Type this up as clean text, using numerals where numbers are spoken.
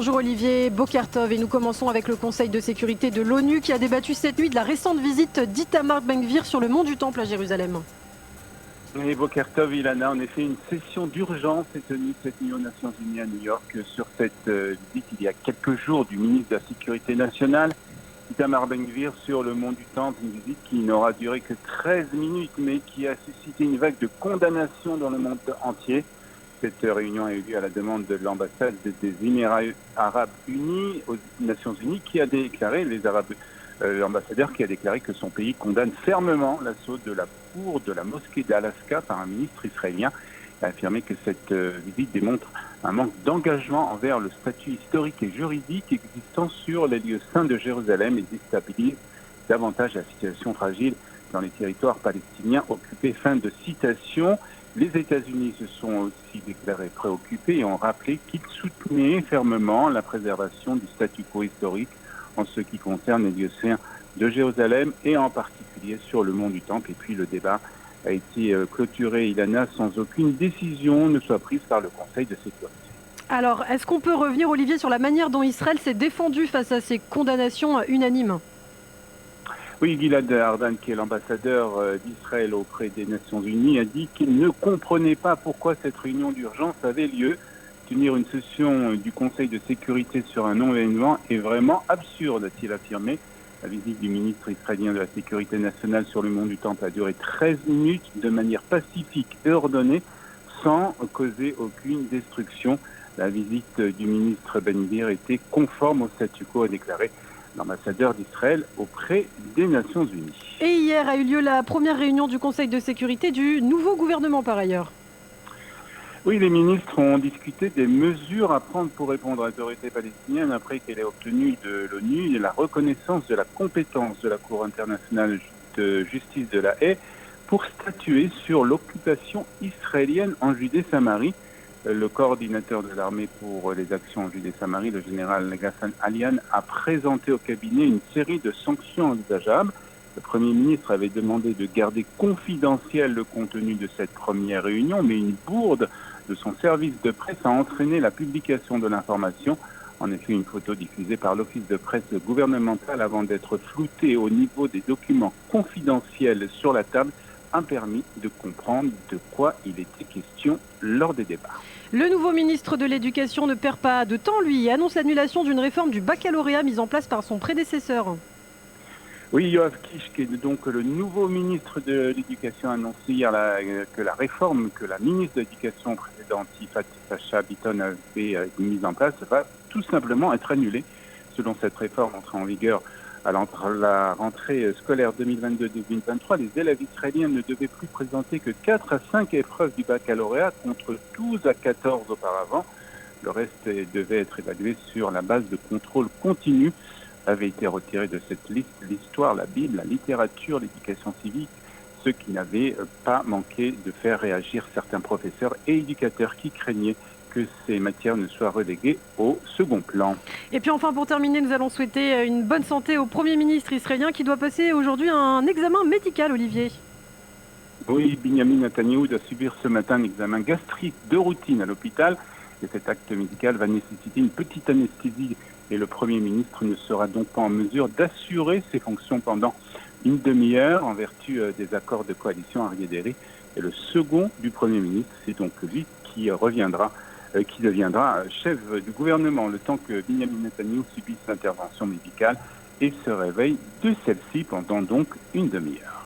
Bonjour Olivier Bokertov et nous commençons avec le Conseil de sécurité de l'ONU qui a débattu cette nuit de la récente visite d'Itamar Ben-Gvir sur le mont du Temple à Jérusalem. Et Bokertov, Ilana, en effet, une session d'urgence est tenue cette nuit aux Nations Unies à New York sur cette visite il y a quelques jours du ministre de la Sécurité nationale, Itamar Ben-Gvir, sur le mont du Temple, une visite qui n'aura duré que 13 minutes, mais qui a suscité une vague de condamnation dans le monde entier. Cette réunion a eu lieu à la demande de l'ambassade des Émirats arabes unis aux Nations Unies, qui a déclaré, l'ambassadeur qui a déclaré que son pays condamne fermement l'assaut de la cour de la mosquée d'Alaska par un ministre israélien. Il a affirmé que cette visite démontre un manque d'engagement envers le statut historique et juridique existant sur les lieux saints de Jérusalem et déstabilise davantage la situation fragile dans les territoires palestiniens occupés. Fin de citation. Les États-Unis se sont aussi déclarés préoccupés et ont rappelé qu'ils soutenaient fermement la préservation du statu quo historique en ce qui concerne les lieux saints de Jérusalem et en particulier sur le mont du Temple. Et puis le débat a été clôturé, Ilana, sans aucune décision ne soit prise par le Conseil de sécurité. Alors, est-ce qu'on peut revenir, Olivier, sur la manière dont Israël s'est défendu face à ces condamnations unanimes ? Oui, Gilad Ardan, qui est l'ambassadeur d'Israël auprès des Nations Unies, a dit qu'il ne comprenait pas pourquoi cette réunion d'urgence avait lieu. Tenir une session du Conseil de sécurité sur un non-événement est vraiment absurde, a-t-il affirmé. La visite du ministre israélien de la Sécurité nationale sur le mont du Temple a duré 13 minutes de manière pacifique et ordonnée, sans causer aucune destruction. La visite du ministre Ben-Gvir était conforme au statu quo, a déclaré l'ambassadeur d'Israël auprès des Nations Unies. Et hier a eu lieu la première réunion du Conseil de sécurité du nouveau gouvernement par ailleurs. Oui, les ministres ont discuté des mesures à prendre pour répondre à l'autorité palestinienne après qu'elle ait obtenu de l'ONU la reconnaissance de la compétence de la Cour internationale de justice de la Haye pour statuer sur l'occupation israélienne en Judée-Samarie. Le coordinateur de l'armée pour les actions en Judée-Samarie, le général Ghassan Alian, a présenté au cabinet une série de sanctions envisageables. Le Premier ministre avait demandé de garder confidentiel le contenu de cette première réunion, mais une bourde de son service de presse a entraîné la publication de l'information. En effet, une photo diffusée par l'office de presse gouvernemental avant d'être floutée au niveau des documents confidentiels sur la table a permis de comprendre de quoi il était question lors des débats. Le nouveau ministre de l'Éducation ne perd pas de temps, lui, et annonce l'annulation d'une réforme du baccalauréat mise en place par son prédécesseur. Oui, Yoav Kish, qui est donc le nouveau ministre de l'Éducation, a annoncé hier que la réforme que la ministre de l'Éducation précédente, Sacha Bitton, avait mise en place va tout simplement être annulée. Selon cette réforme entrée en vigueur à la rentrée scolaire 2022-2023, les élèves israéliens ne devaient plus présenter que 4 à 5 épreuves du baccalauréat contre 12 à 14 auparavant. Le reste devait être évalué sur la base de contrôle continu. Avait été retiré de cette liste l'histoire, la Bible, la littérature, l'éducation civique, ce qui n'avait pas manqué de faire réagir certains professeurs et éducateurs qui craignaient que ces matières ne soient reléguées au second plan. Et puis enfin, pour terminer, nous allons souhaiter une bonne santé au Premier ministre israélien qui doit passer aujourd'hui un examen médical, Olivier. Oui, Benjamin Netanyahou doit subir ce matin un examen gastrique de routine à l'hôpital et cet acte médical va nécessiter une petite anesthésie et le Premier ministre ne sera donc pas en mesure d'assurer ses fonctions pendant une demi-heure en vertu des accords de coalition Arié-Deri. Et le second du Premier ministre, c'est donc lui qui deviendra chef du gouvernement le temps que Benjamin Netanyahou subisse l'intervention médicale et se réveille de celle-ci pendant donc une demi-heure.